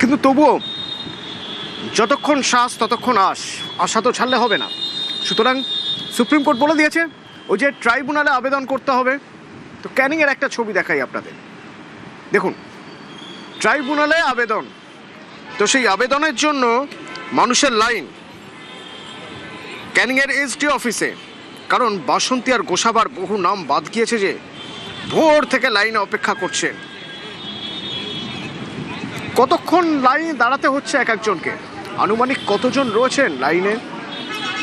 কিন্তু তবুও যতক্ষণ শ্বাস ততক্ষণ আশা তো ছাড়লে হবে না। সুতরাং সুপ্রিম কোর্ট বলে দিয়েছে ওই যে ট্রাইব্যুনালে আবেদন করতে হবে। তো ক্যানিংয়ের একটা ছবি দেখাই আপনাদের, দেখুন ট্রাইব্যুনালে আবেদন, তো সেই আবেদনের জন্য মানুষের লাইন ক্যানিংয়ের এসডি অফিসে, কারণ বাসন্তী আর গোসাবার বহু নাম বাদ গিয়েছে যে ভোর থেকে লাইনে অপেক্ষা করছে। কতক্ষণ লাইনে দাঁড়াতে হচ্ছে এক একজনকে, আনুমানিক কতজন রয়েছেন লাইনে,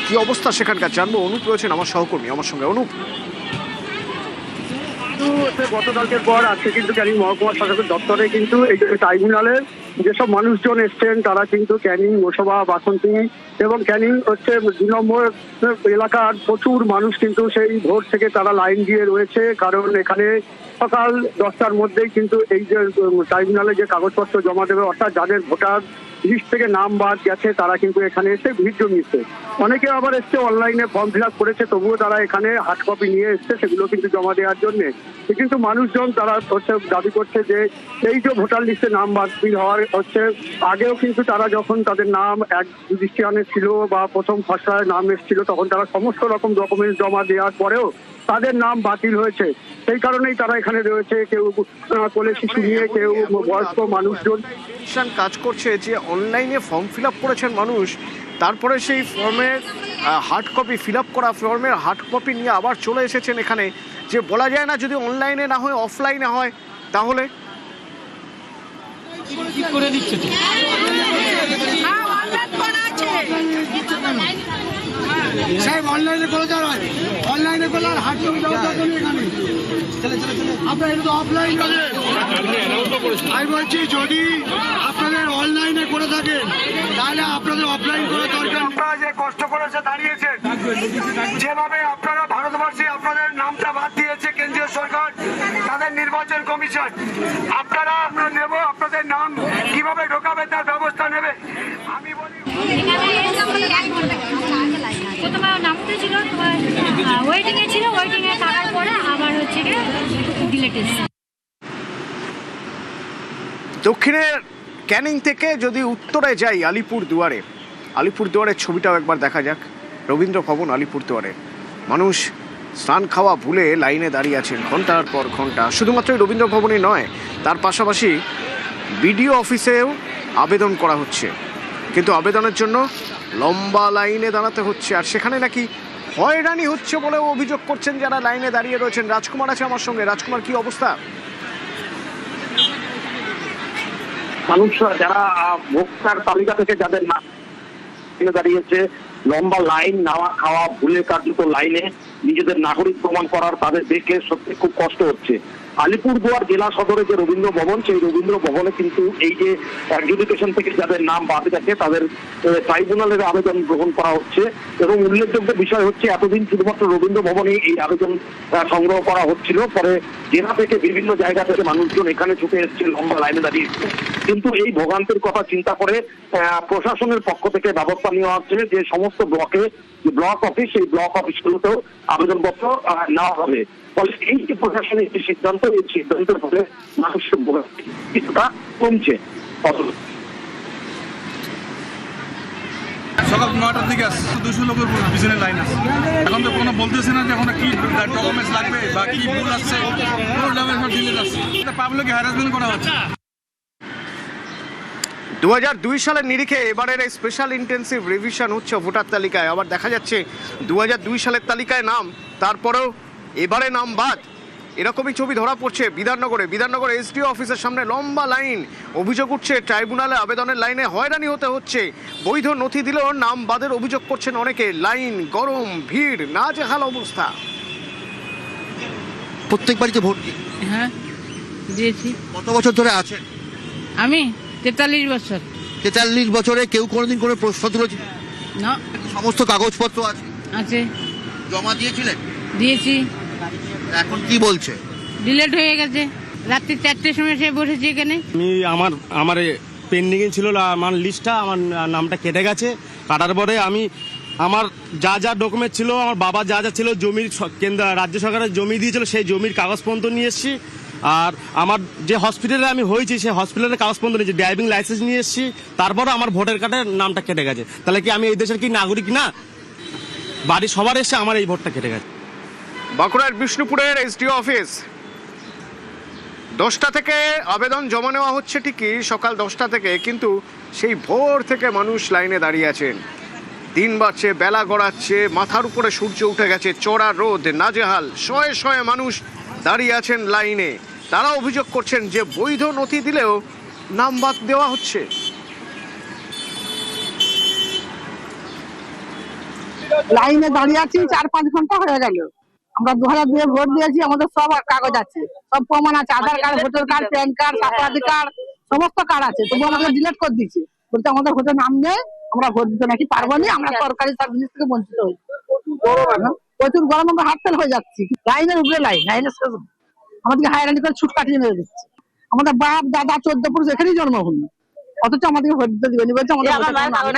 কি অবস্থা সেখানকার জানবো। অনুপ রয়েছেন আমার সহকর্মী আমার সঙ্গে। অনুপ, গতকালকের পর আজকে কিন্তু ক্যানিং মহকুমা শাসকের দপ্তরে কিন্তু এই ট্রাইব্যুনালের যেসব মানুষজন এসছেন তারা কিন্তু ক্যানিং, গোসাবা, বাসন্তী এবং ক্যানিং হচ্ছে 2 নম্বর এলাকার প্রচুর মানুষ কিন্তু সেই ভোর থেকে তারা লাইন দিয়ে রয়েছে। কারণ এখানে সকাল 10টার মধ্যেই কিন্তু এই যে ট্রাইব্যুনালে যে কাগজপত্র জমা দেবে, অর্থাৎ যাদের ভোটার লিস্ট থেকে নাম বাদ গেছে তারা কিন্তু এখানে এসে ভিড় জমিয়েছে। অনেকে আবার এসছে অনলাইনে ফর্ম ফিল আপ করেছে, তবুও তারা এখানে হার্ড কপি নিয়ে এসছে সেগুলো কিন্তু জমা দেওয়ার জন্য। কিন্তু মানুষজন তারা হচ্ছে দাবি করছে যে এই যে ভোটার লিস্টে নাম বাতিল হওয়ার হচ্ছে আগেও কিন্তু তারা যখন তাদের নাম এক রেজিস্ট্রেশনে ছিল বা প্রথম খসড়ায় নাম এসেছিল তখন তারা সমস্ত রকম ডকুমেন্টস জমা দেওয়ার পরেও তাদের নাম বাতিল হয়েছে। সেই কারণেই তারা এখানে রয়েছে, কেউ কোলে শিশু নিয়ে, কেউ বয়স্ক মানুষজন কাজ করছে যে অনলাইনে ফর্ম ফিল আপ করেছেন মানুষ, তারপরে সেই ফর্মের হার্ড কপি ফিল আপ করা ফর্মের হার্ড কপি নিয়ে আবার চলে এসেছেন এখানে। যে বলা যায় না যদি অনলাইনে না হয় অফলাইনে হয় তাহলে কি করে দিচ্ছে তো সাহেব অনলাইনে করে দেওয়া হয়, অনলাইনে করলে আর হার্ড কপি দেওয়ার দরকার নেই এখানে। আপনার এটা তো অফলাইন করে। আমি বলছি যদি আপনাদের অনলাইনে করে থাকেন তাহলে আপনাদের অফলাইন করে দরকার। আপনারা যে কষ্ট করেছে দাঁড়িয়েছে, যেভাবে আপনারা ভারতবর্ষে আপনাদের নামটা বাদ দিয়েছে কেন্দ্রীয় সরকার, তাদের নির্বাচন কমিশন, আপনারা নেব আপনাদের নাম কিভাবে ঢোকাবে তার ব্যবস্থা নেবে। আমি বলি প্রথমে নামতে ছিল, ওয়েটিং এ ছিল, ওয়েটিং এ থাকার পরে আবার হচ্ছে গিয়ে ডিলেট এসেছে। দক্ষিণের ক্যানিং থেকে যদি উত্তরে যাই আলিপুরদুয়ারের ছবিটাও একবার দেখা যাক। রবীন্দ্র ভবন আলিপুরদুয়ারে মানুষ স্নান খাওয়া ভুলে লাইনে দাঁড়িয়ে আছেন ঘন্টার পর ঘন্টা। শুধুমাত্র রবীন্দ্র ভবনই নয়, তার পাশাপাশি বিডিও অফিসেও আবেদন করা হচ্ছে, কিন্তু আবেদনের জন্য লম্বা লাইনে দাঁড়াতে হচ্ছে। আর সেখানে নাকি হয়রানি হচ্ছে বলেও অভিযোগ করছেন যারা লাইনে দাঁড়িয়ে রয়েছেন। রাজকুমার আছে আমার সঙ্গে। রাজকুমার, কি অবস্থা? মানুষ যারা ভোক্তার তালিকা থেকে যাদের নাম দাঁড়িয়েছে, লম্বা লাইন, নাওয়া খাওয়া ভুলে কার্যত লাইনে নিজেদের নাগরিক প্রমাণ করার তাদের দেখে সত্যি খুব কষ্ট হচ্ছে। আলিপুরদুয়ার জেলা সদরে যে রবীন্দ্র ভবন, সেই রবীন্দ্র ভবনে কিন্তু এই যে অ্যাডজুডিকেশন থেকে যাদের নাম বাদ গেছে তাদের ট্রাইব্যুনালের আবেদন গ্রহণ করা হচ্ছে। এবং উল্লেখযোগ্য বিষয় হচ্ছে এতদিন শুধুমাত্র রবীন্দ্র ভবনে এই আবেদন সংগ্রহ করা হচ্ছিল, পরে জেলা থেকে বিভিন্ন জায়গা থেকে মানুষজন এখানে ছুটে এসছে, লম্বা লাইনে দাঁড়িয়ে। কিন্তু এই ভোগান্তির কথা চিন্তা করে প্রশাসনের পক্ষ থেকে ব্যবস্থা নেওয়া হচ্ছে যে সমস্ত ব্লকে যে ব্লক অফিস, সেই ব্লক অফিসগুলোতেও আবেদনপত্র নেওয়া হবে। ফলে এই যে প্রশাসনের যে সিদ্ধান্ত, এই সিদ্ধান্তের ফলে মানুষের ভোগান্তি কিছুটা কমছে। সকাল 9টার দিকে আসছে, 200 লোকের পিছনে লাইন আছে। এখন তো কোনো বলতেছে না যে এখন কি ডকুমেন্টস লাগবে বা কি ভুল আসছে, কোনো ডকুমেন্টস ডিলে যাচ্ছে, পাবলিক হ্যারাসমেন্ট করা হচ্ছে। 2002 সালের নিরিখে এবারের এই স্পেশাল ইন্টেন্সিভ রিভিশন হচ্ছে ভোটার তালিকায়। আবার দেখা যাচ্ছে 2002 সালের তালিকায় নাম, তারপরেও এবারে নাম বাদ। এরকমই ছবি ধরা পড়ছে বিধাননগরে এসডিও অফিসের সামনে লম্বা লাইন। অভিযোগ উঠছে ট্রাইব্যুনালে আবেদনের লাইনে হয়রানি হতে হচ্ছে। বৈধ নথি দিলেও নাম বাদের অভিযোগ করছেন অনেকে। লাইন, গরম, ভিড়, নাজেহাল অবস্থা। প্রত্যেক বাড়িতে ভোট দিই। হ্যাঁ দিয়েছি। কত বছর ধরে আছেন? আমি 43 বছর। 43 বছরে কেউ কোনোদিন কোনো প্রশ্ন তুলেছিল না? সমস্ত কাগজপত্র আছে? আছে। জমা দিয়েছিলেন? দিয়েছি। এখন কি বলছে? ডিলেট হয়ে গেছে। রাত্রি 4টের সময় এসে বসেছি এখানে। আমি আমার পেন্ডিং ছিল, আমার লিস্টটা, আমার নামটা কেটে গেছে। কাটার পরে আমি আমার যা ডকুমেন্ট ছিল, আমার বাবা যা ছিল, জমির কেন্দ্র রাজ্য সরকারের জমি দিয়েছিল, সেই জমির কাগজপত্র নিয়ে এসেছি। আর আমার যে হসপিটালে আমি হয়েছি সেই হসপিটালের কাগজপত্র নিয়েছি, ড্রাইভিং লাইসেন্স নিয়ে এসেছি, তারপরও আমার ভোটার কার্ডের নামটা কেটে গেছে। তাহলে কি আমি এই দেশের কি নাগরিক না? বাড়ি সবার এসে আমার এই ভোটটা কেটে গেছে। বাঁকুড়ার বিষ্ণুপুরের এসডিও অফিস 10টা থেকে আবেদন জমা নেওয়া হচ্ছে ঠিকই, সকাল 10টা থেকে, কিন্তু সেই ভোর থেকে মানুষ লাইনে দাঁড়িয়ে আছেন। দিন বাড়ছে, বেলা গড়াচ্ছে, মাথার উপরে সূর্য উঠে গেছে, চড়া রোদ, নাজেহাল, শয়ে শয়ে মানুষ দাঁড়িয়ে আছেন লাইনে। তারা অভিযোগ করছেন যে বৈধ নথি দিলেও নাম বাদ দেওয়া হচ্ছে। লাইনে দাঁড়িয়ে আছি 4-5 ঘন্টা হয়ে গেল। আমরা 2002 ভোট দিয়েছি, আমাদের সব কাগজ আছে, সব প্রমাণ আছে, Aadhaar card, voter card, PAN card, স্বাস্থ্য কার্ড, সমস্ত কার্ড আছে, তবু আমাকে ডিলিট করে দিচ্ছে, বলতে আমাদের ভোটের নাম নেই, আমরা ভোট দিতে নাকি পারবো না, আমরা সরকারি সব জিনিস থেকে বঞ্চিত হই। প্রচুর গরম, আমরা হাত ফেল হয়ে যাচ্ছি, লাইনের উপরে লাইনের শেষ, আমাদেরকে হায়রানি করে ছুট কাটিয়ে মেরে দিচ্ছে। আমাদের বাপ দাদা 14 পুরুষ এখানেই জন্মভূমি, অথচ আমাদেরকে ভোট দিতে দিবেনি, বলছে আমাদের